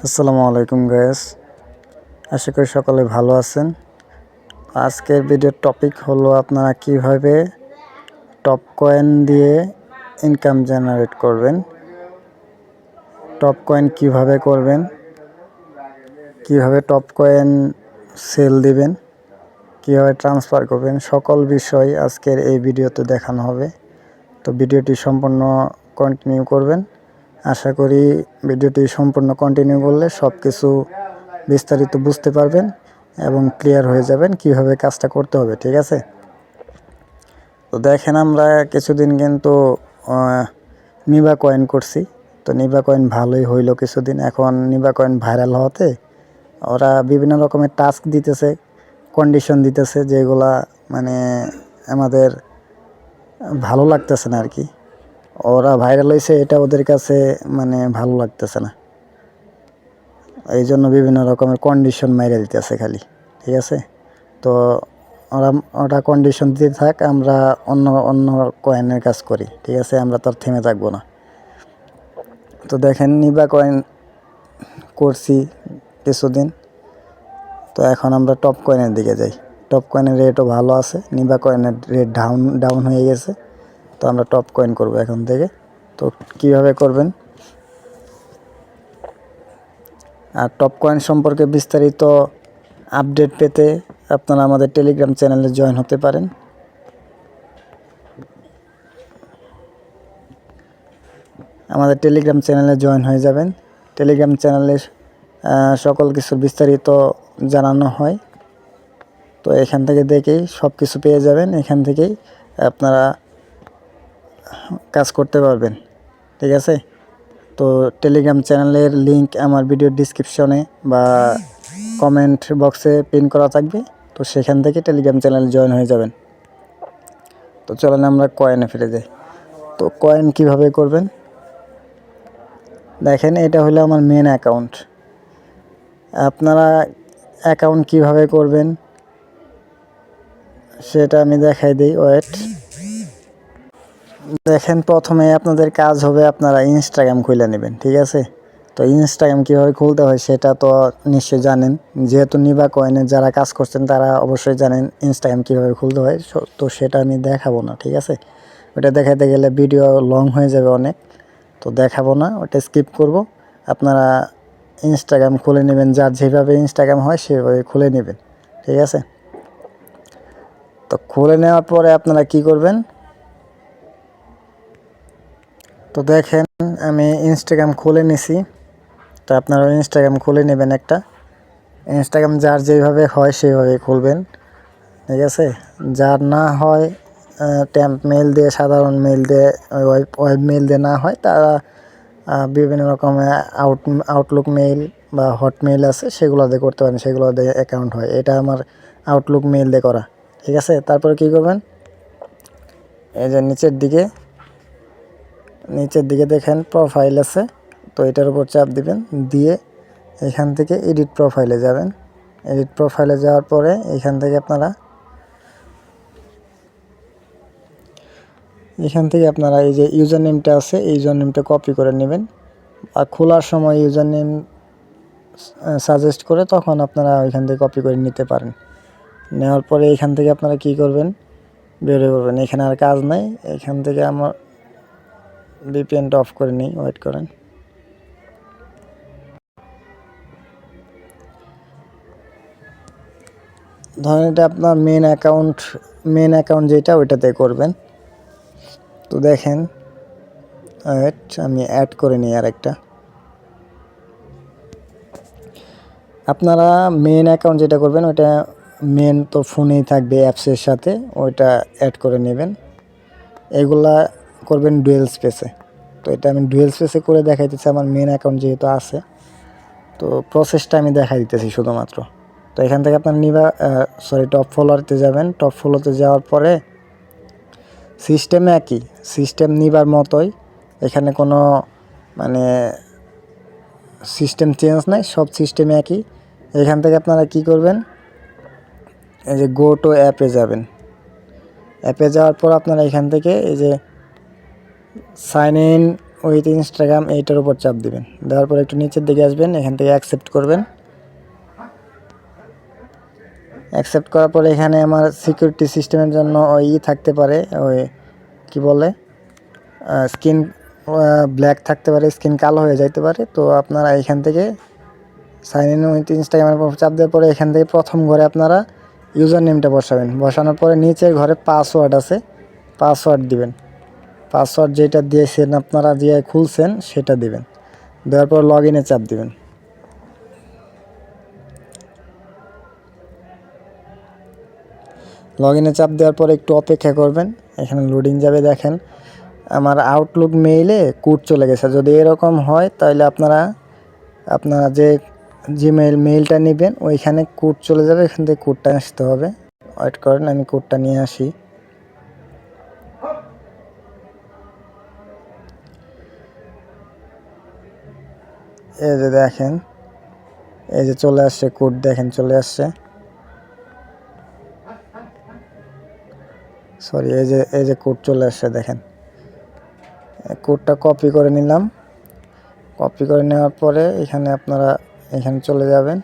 আসসালামু আলাইকুম গাইস, আশা করি সকলে ভালো আছেন। আজকের ভিডিওর টপিক হলো আপনারা কিভাবে টপ কয়েন দিয়ে ইনকাম জেনারেট করবেন, টপ কয়েন কিভাবে করবেন, কিভাবে টপ কয়েন সেল দিবেন, কিভাবে ট্রান্সফার করবেন, সকল বিষয় আজকের এই ভিডিওতে দেখানো হবে। তো ভিডিওটি সম্পূর্ণ কন্টিনিউ করবেন। আশা করি ভিডিওটি সম্পূর্ণ কন্টিনিউ করলে সব কিছু বিস্তারিত বুঝতে পারবেন এবং ক্লিয়ার হয়ে যাবেন কিভাবে কাজটা করতে হবে। ঠিক আছে, তো দেখেন আমরা কিছুদিন কিন্তু নিবা কয়েন করছি। তো নিবা কয়েন ভালোই হইলো কিছুদিন। এখন নিবা কয়েন ভাইরাল হওয়াতে ওরা বিভিন্ন রকমের টাস্ক দিতেছে, কন্ডিশন দিতেছে, যেগুলা মানে আমাদের ভালো লাগতেছে না আর কি। ওরা ভাইরাল হয়েছে এটা ওদের কাছে মানে ভালো লাগতেছে না, এই জন্য বিভিন্ন রকমের কন্ডিশন মাইরে দিতেছে খালি। ঠিক আছে, তো ওরা কন্ডিশন দিতে থাক, আমরা অন্য অন্য কয়েনের কাজ করি। ঠিক আছে, আমরা তো আর থেমে থাকবো না। তো দেখেন নিবা কয়েন করছি কিছুদিন, তো এখন আমরা টপ কয়েনের দিকে যাই। টপ কয়েনের রেটও ভালো আছে, নিবা কয়েনের রেট ডাউন হয়ে গেছে। তো আমরা টপ কয়েন করব এখন থেকে। তো কিভাবে করবেন আর টপ কয়েন সম্পর্কে বিস্তারিত আপডেট পেতে আপনারা আমাদের টেলিগ্রাম চ্যানেলে জয়েন হতে পারেন। আমাদের টেলিগ্রাম চ্যানেলে জয়েন হয়ে যাবেন। টেলিগ্রাম চ্যানেলে সকল কিছুর বিস্তারিত জানানো হয়। তো এখান থেকে দেখেই সব কিছু পেয়ে যাবেন, এখান থেকেই আপনারা কাজ করতে পারবেন। ঠিক আছে, তো টেলিগ্রাম চ্যানেলের লিংক আমার ভিডিও ডিসক্রিপশনে বা কমেন্ট বক্সে পিন করা থাকবে। তো সেখান থেকে টেলিগ্রাম চ্যানেলে জয়েন হয়ে যাবেন। তো চলেন আমরা কয়েনে ফিরে যাই। তো কয়েন কিভাবে করবেন দেখেন, এটা হলো আমার মেন অ্যাকাউন্ট। আপনারা অ্যাকাউন্ট কিভাবে করবেন সেটা আমি দেখাই দিই, ওয়েট। দেখেন, প্রথমে আপনাদের কাজ হবে আপনারা ইনস্টাগ্রাম খুলে নেবেন। ঠিক আছে, তো ইনস্টাগ্রাম কীভাবে খুলতে হয় সেটা তো নিশ্চয়ই জানেন, যেহেতু নিবা কয়েনে যারা কাজ করছেন তারা অবশ্যই জানেন ইনস্টাগ্রাম কীভাবে খুলতে হয়। তো সেটা আমি দেখাবো না। ঠিক আছে, ওটা দেখাতে গেলে ভিডিও লং হয়ে যাবে অনেক, তো দেখাবো না, ওটা স্কিপ করব। আপনারা ইনস্টাগ্রাম খুলে নেবেন, যার যেভাবে ইনস্টাগ্রাম হয় সেভাবে খুলে নেবেন। ঠিক আছে, তো খুলে নেওয়ার পরে আপনারা কি করবেন, তো দেখেন আমি ইনস্টাগ্রাম খুলে নিছি। তো আপনারা ইনস্টাগ্রাম খুলে নেবেন একটা। ইনস্টাগ্রাম যার যেভাবে হয় সেভাবে খুলবেন। ঠিক আছে, যার না হয় ট্যাম্প মেল দিয়ে, সাধারণ মেল দিয়ে, ওয়েব মেল দিয়ে না হয়, তারা বিভিন্ন রকমের আউটলুক মেইল বা হট মেইল আছে, সেগুলো দিয়ে করতে পারেন, সেগুলো দিয়ে অ্যাকাউন্ট হয়। এটা আমার আউটলুক মেইল দিয়ে করা। ঠিক আছে, তারপরে কি করবেন, এই যে নিচের দিকে দেখেন প্রোফাইল আছে, তো এটার উপর চাপ দিবেন, দিয়ে এখান থেকে এডিট প্রোফাইলে যাবেন। এডিট প্রোফাইলে যাওয়ার পরে এখান থেকে আপনারা এই যে ইউজার নেমটা আছে, এই ইউজার নেমটা কপি করে নেবেন। আর খোলার সময় ইউজার নেম সাজেস্ট করে তখন আপনারা ওইখান থেকে কপি করে নিতে পারেন। নেওয়ার পরে এখান থেকে আপনারা কি করবেন, বেরিয়ে করবেন। এখানে আর কাজ নাই, এখান থেকে আমার ভিপিএনটা অফ করে নিই, ওয়েট করেন। ধরেন এটা আপনার মেন অ্যাকাউন্ট যেটা, ওইটাতে করবেন। তো দেখেন, ওয়েট, আমি অ্যাড করে নিই আর একটা। আপনারা মেন অ্যাকাউন্ট যেটা করবেন ওইটা মেন তো ফোনেই থাকবে অ্যাপসের সাথে, ওইটা অ্যাড করে নেবেন। এগুলা করবেন ডুয়েল স্পেসে। তো এটা আমি ডুয়েল স্পেসে করে দেখাইতেছি, আমার মেন অ্যাকাউন্ট যেহেতু আছে। তো প্রসেসটা আমি দেখাই দিতেছি শুধুমাত্র। তো এখান থেকে আপনার টপ ফলোয়ারতে যাবেন। টপ ফলোতে যাওয়ার পরে সিস্টেমে একই, সিস্টেম নিবার মতোই, এখানে কোনো মানে সিস্টেম চেঞ্জ নাই, সব সিস্টেমে একই। এখান থেকে আপনারা কি করবেন, এই যে গো টু অ্যাপে যাবেন। অ্যাপে যাওয়ার পর আপনারা এখান থেকে এই যে সাইন ইন উইথ ইনস্টাগ্রাম এইটার উপর চাপ দিবেন। দেওয়ার পর একটু নিচের দিকে আসবেন, এখান থেকে অ্যাকসেপ্ট করবেন। অ্যাকসেপ্ট করার পরে এখানে আমার সিকিউরিটি সিস্টেমের জন্য ওই থাকতে পারে, ওই কি বলে স্কিন ব্ল্যাক থাকতে পারে, স্কিন কালো হয়ে যাইতে পারে। তো আপনারা এখান থেকে সাইন ইন উইথ ইনস্টাগ্রামের উপর চাপ দেওয়ার পরে এখান থেকে প্রথম ঘরে আপনারা ইউজার নেমটা বসাবেন। বসানোর পরে নিচের ঘরে পাসওয়ার্ড আছে, পাসওয়ার্ড দিবেন। পাসওয়ার্ড যেটা দিয়েছেন আপনারা, যে খুলছেন সেটা দিবেন। দেওয়ার পর লগ ইনে চাপ দিবেন। লগ ইনে চাপ দেওয়ার পরে একটু অপেক্ষা করবেন, এখানে লোডিং যাবে। দেখেন আমার আউটলুক মেইলে কোড চলে গেছে। যদি এরকম হয় তাহলে আপনারা যে জিমেইল মেইলটা নেবেন ওইখানে কোড চলে যাবে, এখান থেকে কোডটা আসতে হবে। ওয়েট করেন, আমি কোডটা নিয়ে আসি। এই যে দেখেন, এই যে চলে আসছে কোড, দেখেন চলে আসছে। সরি, এই যে কোড চলে আসছে, দেখেন। কোডটা কপি করে নিলাম। কপি করে নেওয়ার পরে এখানে আপনারা এখানে চলে যাবেন।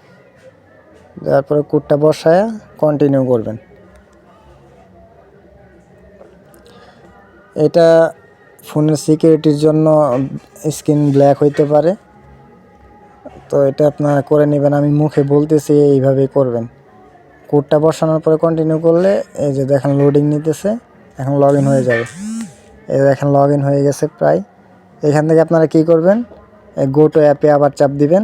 যাওয়ার পরে কোডটা বসায় কন্টিনিউ করবেন। এটা ফোনের সিকিউরিটির জন্য স্ক্রিন ব্ল্যাক হইতে পারে, তো এটা আপনারা করে নেবেন। আমি মুখে বলতেছি, এইভাবেই করবেন। কোডটা বসানোর পরে কন্টিনিউ করলে এই যে দেখেন লোডিং নিতেছে, এখন লগ ইন হয়ে যাবে। এই দেখেন লগ ইন হয়ে গেছে প্রায়। এখান থেকে আপনারা কি করবেন, গো টু অ্যাপে আবার চাপ দিবেন।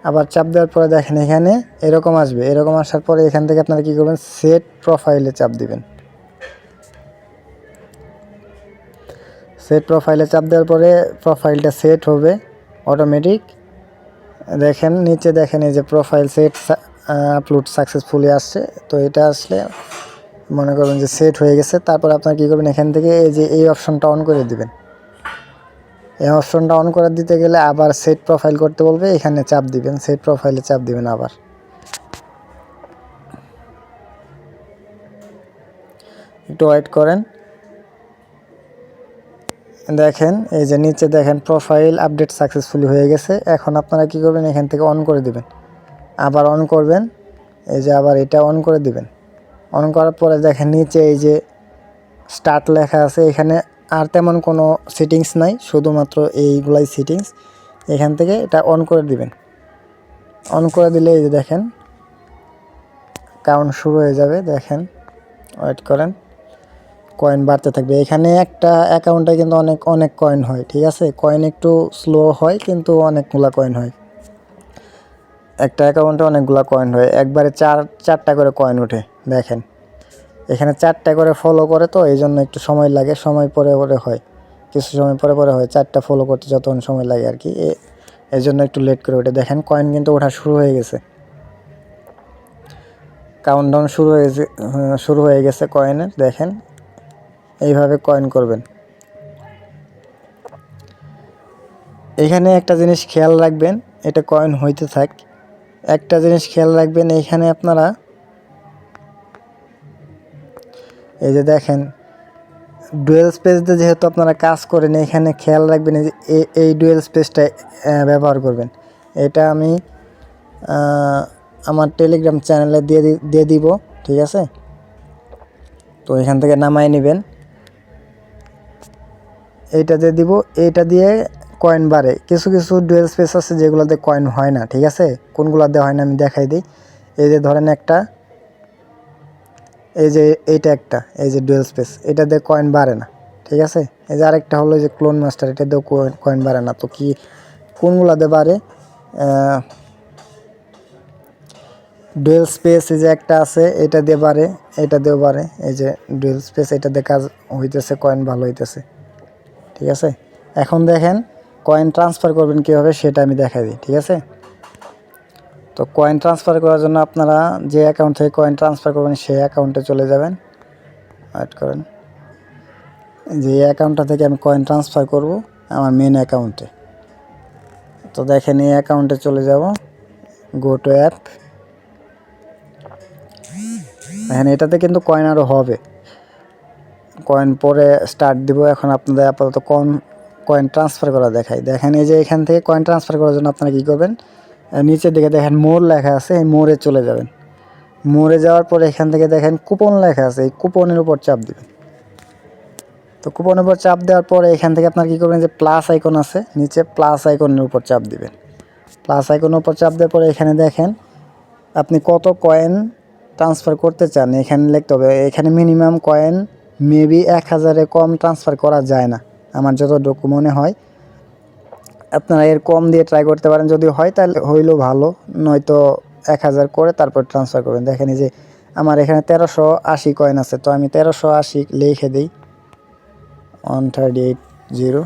আবার চাপ দেওয়ার পরে দেখেন এখানে এরকম আসবে। এরকম আসার পরে এখান থেকে আপনারা কি করবেন, সেট প্রোফাইলে চাপ দিবেন। সেট প্রোফাইলে চাপ দেওয়ার পরে প্রোফাইলটা সেট হবে অটোমেটিক। দেখেন নিচে দেখেন এই যে প্রোফাইল সেট আপলোড সাকসেসফুলি আসছে। তো এটা আসলে মনে করবেন যে সেট হয়ে গেছে। তারপর আপনারা কী করবেন, এখান থেকে এই যে এই অপশনটা অন করে দিবেন। এই অপশনটা অন করে দিতে গেলে আবার সেট প্রোফাইল করতে বলবে, এখানে চাপ দিবেন, সেট প্রোফাইলে চাপ দিবেন। আবার একটু ওয়েট করেন। দেখেন এই যে নিচে দেখেন প্রোফাইল আপডেট সাকসেসফুলি হয়ে গেছে। এখন আপনারা কি করবেন, এখান থেকে অন করে দিবেন। আবার অন করবেন, এই যে আবার এটা অন করে দিবেন। অন করার পরে দেখেন নিচে এই যে স্টার্ট লেখা আছে, এখানে আর তেমন কোনো সেটিংস নাই, শুধুমাত্র এইগুলাই সেটিংস। এখান থেকে এটা অন করে দিবেন। অন করে দিলে এই যে দেখেন কাউন্ট শুরু হয়ে যাবে। দেখেন ওয়েট করেন, কয়েন বাড়তে থাকবে। এখানে একটা অ্যাকাউন্টে কিন্তু অনেক কয়েন হয়, ঠিক আছে। কয়েন একটু স্লো হয় কিন্তু অনেকগুলা কয়েন হয়। একটা অ্যাকাউন্টে অনেকগুলা কয়েন হয়, একবারে চারটা করে কয়েন ওঠে। দেখেন এখানে 4টা করে ফলো করে, তো এই জন্য একটু সময় লাগে। সময় পরে হয়, কিছু সময় পরে হয়। 4টা ফলো করতে যতক্ষণ সময় লাগে আর কি, এই জন্য একটু লেট করে ওঠে। দেখেন কয়েন কিন্তু ওঠা শুরু হয়ে গেছে, কাউন্টডাউন শুরু হয়ে গেছে কয়েনের। দেখেন এইভাবে কয়েন করবেন। এখানে একটা জিনিস খেয়াল রাখবেন, এটা কয়েন হইতে থাক। একটা জিনিস খেয়াল রাখবেন, এইখানে আপনারা এই যে দেখেন ডুয়েল স্পেস দিয়ে যেহেতু আপনারা কাজ করেন, এখানে খেয়াল রাখবেন যে এই ডুয়েল স্পেসটা ব্যবহার করবেন। এটা আমি আমার টেলিগ্রাম চ্যানেলে দিয়ে দিব, ঠিক আছে। তো এখান থেকে নামাই নেবেন, এইটা দিয়ে দিব। এইটা দিয়ে কয়েন বাড়ে। কিছু কিছু ডুয়েল স্পেস আছে যেগুলোতে কয়েন হয় না, ঠিক আছে। কোনগুলোতে হয় না আমি দেখাই দিই। এই যে ধরেন একটা, এই যে এইটা একটা, এই যে ডুয়েল স্পেস, এটা দিয়ে কয়েন বাড়ে না, ঠিক আছে। এই যে আরেকটা হলো যে ক্লোন মাস্টার, এটা দিয়েও কয়েন বাড়ে না। তো কি কোনগুলোতে বাড়ে, ডুয়েল স্পেস এই যে একটা আছে, এটা দিয়ে বাড়ে, এটা দিয়েও বাড়ে। এই যে ডুয়েল স্পেস, এটা দিয়ে কাজ হইতেছে, কয়েন ভালো হইতেছে, ঠিক আছে। এখন দেখেন কয়েন ট্রান্সফার করবেন কীভাবে সেটা আমি দেখাই দিই, ঠিক আছে। তো কয়েন ট্রান্সফার করার জন্য আপনারা যে অ্যাকাউন্ট থেকে কয়েন ট্রান্সফার করবেন সেই অ্যাকাউন্টে চলে যাবেন। ওয়েট করেন, যে অ্যাকাউন্টটা থেকে আমি কয়েন ট্রান্সফার করব আমার মেন অ্যাকাউন্টে। তো দেখেন এই অ্যাকাউন্টে চলে যাব, গো টু অ্যাপ। দেখেন এটাতে কিন্তু কয়েন আরও হবে, কয়েন পরে স্টার্ট দিব। এখন আপনাদের আপাতত কয়েন ট্রান্সফার করা দেখাই। দেখেন এই যে এখান থেকে কয়েন ট্রান্সফার করার জন্য আপনারা কী করবেন, নিচের দিকে দেখেন মোর লেখা আছে, এই মোরে চলে যাবেন। মোরে যাওয়ার পরে এখান থেকে দেখেন কুপন লেখা আছে, এই কুপনের উপর চাপ দিবেন। তো কুপনের উপর চাপ দেওয়ার পরে এখান থেকে আপনার কী করবেন, যে প্লাস আইকন আছে নিচে, প্লাস আইকনের উপর চাপ দিবেন। প্লাস আইকনের উপর চাপ দেওয়ার পরে এখানে দেখেন আপনি কত কয়েন ট্রান্সফার করতে চান এখানে লিখতে হবে। এখানে মিনিমাম কয়েন মেবি 1000-এর কম ট্রান্সফার করা যায় না আমার যতটুকু মনে হয়। আপনারা এর কম দিয়ে ট্রাই করতে পারেন, যদি হয় তাহলে হইলেও ভালো, নয়তো 1000 করে তারপর ট্রান্সফার করবেন। দেখেন এই যে আমার এখানে 1380 কয়েন আছে, তো আমি 1380 লিখে দিই 1380।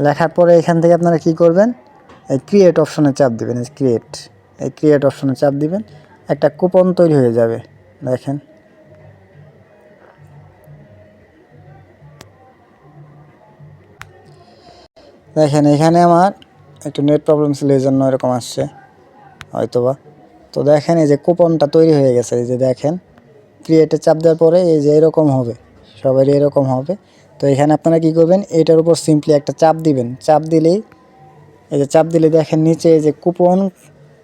লেখার পরে এখান থেকে আপনারা কি করবেন, এই ক্রিয়েট অপশনে চাপ দিবেন। এই ক্রিয়েট অপশনে চাপ দিবেন, একটা কুপন তৈরি হয়ে যাবে। দেখেন এখানে আমার একটু নেট প্রবলেম ছিল, এই জন্য এরকম আসছে হয়তোবা। তো দেখেন এই যে কুপনটা তৈরি হয়ে গেছে। এই যে দেখেন ক্রিয়েটে চাপ দেওয়ার পরে এই যে এরকম হবে, সবারই এরকম হবে। তো এখানে আপনারা কি করবেন, এটার উপর সিম্পলি একটা চাপ দিবেন। চাপ দিলেই এই যে চাপ দিলে দেখেন নিচে এই যে কুপন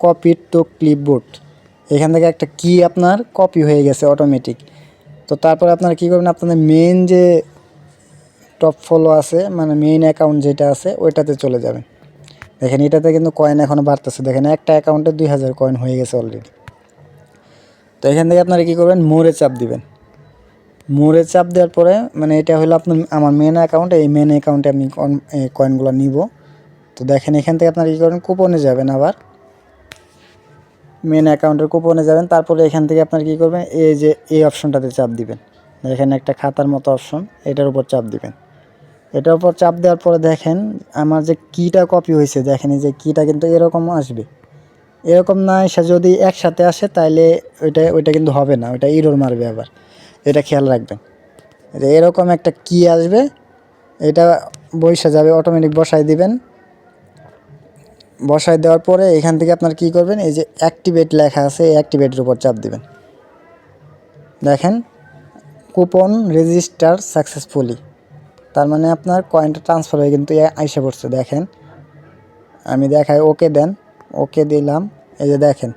কপি টু ক্লিপবোর্ড, এখান থেকে একটা কি আপনার কপি হয়ে গেছে অটোমেটিক। তো তারপর আপনারা কী করবেন, আপনাদের মেইন যে টপ ফলো আছে, মানে মেইন অ্যাকাউন্ট যেটা আছে ওইটাতে চলে যাবেন। দেখেন এটাতে কিন্তু কয়েন এখনও বাড়তেছে। দেখেন একটা অ্যাকাউন্টে 2000 কয়েন হয়ে গেছে অলরেডি। তো এখান থেকে আপনারা কী করবেন, মোরে চাপ দিবেন। মোরে চাপ দেওয়ার পরে মানে এটা হলো আপনার আমার মেন অ্যাকাউন্ট, এই মেন অ্যাকাউন্টে আমি কয়েনগুলো নিব। তো দেখেন এখান থেকে আপনারা কী করবেন, কুপনে যাবেন, আবার মেন অ্যাকাউন্টের কুপনে যাবেন। তারপরে এখান থেকে আপনারা কী করবেন, এই যে এই অপশনটাতে চাপ দিবেন। এখানে একটা খাতার মতো অপশন, এটার উপর চাপ দিবেন। এটার উপর চাপ দেওয়ার পরে দেখেন আমার যে কিটা কপি হয়েছে, দেখেন এই যে কিটা কিন্তু এরকম আসবে। এরকম না এসে যদি একসাথে আসে তাহলে ওইটা কিন্তু হবে না, ওইটা ইরর মারবে আবার, এটা খেয়াল রাখবেন। এরকম একটা কি আসবে, এটা বসে যাবে, অটোমেটিক বসাই দিবেন। বসাই দেওয়ার পরে এখান থেকে আপনার কি করবেন, এই যে অ্যাক্টিভেট লেখা আছে, এই অ্যাক্টিভেটের উপর চাপ দিবেন। দেখেন কুপন রেজিস্টার সাকসেসফুলি, তার মানে আপনার কয়েনটা ট্রান্সফার হয়ে কিন্তু আইসা পড়ছে। দেখেন আমি দেখাই, ওকে দেন, ওকে দিলাম। এই যে দেখেন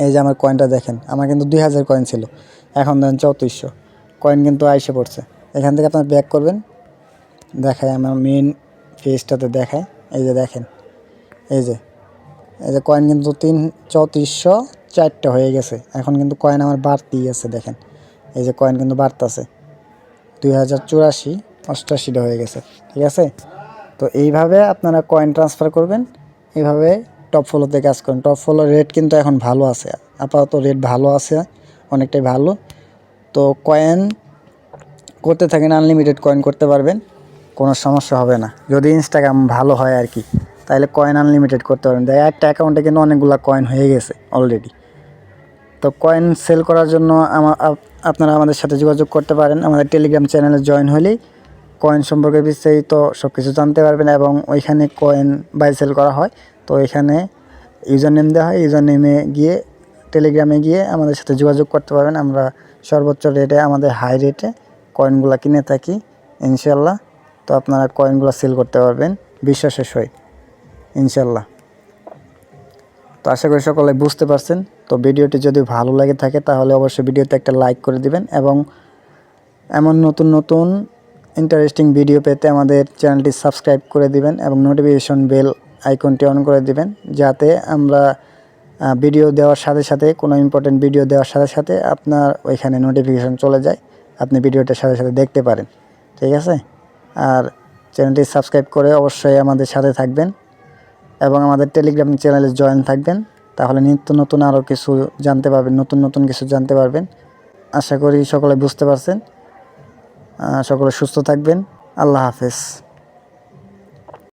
এই যে আমার কয়েনটা দেখেন, আমার কিন্তু 2000 কয়েন ছিল, এখন দেন 3400 কয়েন কিন্তু আইসে পড়ছে। এখান থেকে আপনার ব্যাক করবেন, দেখায় আমার মেন পেজটাতে দেখায়। এই যে দেখেন এই যে কয়েন কিন্তু 3404টা হয়ে গেছে। এখন কিন্তু কয়েন আমার বাড়তেই আছে। দেখেন এই যে কয়েন কিন্তু বাড়তেছে, 2084 88টা হয়ে গেছে। ঠিক আছে, তো এইভাবে আপনারা কয়েন ট্রান্সফার করবেন, এইভাবে টপ ফলোতে কাজ করেন। টপ ফলো রেট কিন্তু এখন ভালো আছে, আপাতত রেট ভালো আছে, অনেকটাই ভালো। তো কয়েন করতে থাকেন, আনলিমিটেড কয়েন করতে পারবেন, কোনো সমস্যা হবে না। যদি ইনস্টাগ্রাম ভালো হয় আর কি, তাহলে কয়েন আনলিমিটেড করতে পারবেন। দেখ একটা অ্যাকাউন্টে কিন্তু অনেকগুলো কয়েন হয়ে গেছে অলরেডি। তো কয়েন সেল করার জন্য আপনারা আমাদের সাথে যোগাযোগ করতে পারেন। আমাদের টেলিগ্রাম চ্যানেলে জয়েন হলেই কয়েন সম্পর্কে বিস্তারিত সব কিছু জানতে পারবেন, এবং ওইখানে কয়েন বাই সেল করা হয়। তো এখানে ইউজার নেম দেওয়া হয়, ইউজার নেমে গিয়ে টেলিগ্রামে গিয়ে আমাদের সাথে যোগাযোগ করতে পারবেন। আমরা সর্বোচ্চ রেটে, আমাদের হাই রেটে কয়েনগুলো কিনে থাকি ইনশাল্লাহ। তো আপনারা কয়েনগুলো সেল করতে পারবেন বিশ্বাসের সহিত ইনশাল্লাহ। তো আশা করি সকলে বুঝতে পারছেন। তো ভিডিওটি যদি ভালো লাগে থাকে তাহলে অবশ্যই ভিডিওতে একটা লাইক করে দিবেন, এবং এমন নতুন নতুন ইন্টারেস্টিং ভিডিও পেতে আমাদের চ্যানেলটি সাবস্ক্রাইব করে দিবেন, এবং নোটিফিকেশন বেল আইকনটি অন করে দিবেন, যাতে আমরা ভিডিও দেওয়ার সাথে সাথে, কোনো ইম্পর্টেন্ট ভিডিও দেওয়ার সাথে সাথে আপনার ওইখানে নোটিফিকেশন চলে যায়, আপনি ভিডিওটার সাথে সাথে দেখতে পারেন। ঠিক আছে, আর চ্যানেলটি সাবস্ক্রাইব করে অবশ্যই আমাদের সাথে থাকবেন, এবং আমাদের টেলিগ্রাম চ্যানেলে জয়েন থাকবেন, তাহলে নিত্য নতুন আরও কিছু জানতে পারবেন, নতুন নতুন কিছু জানতে পারবেন। আশা করি সকলে বুঝতে পারছেন। সকলে সুস্থ থাকবেন। আল্লাহ হাফেজ।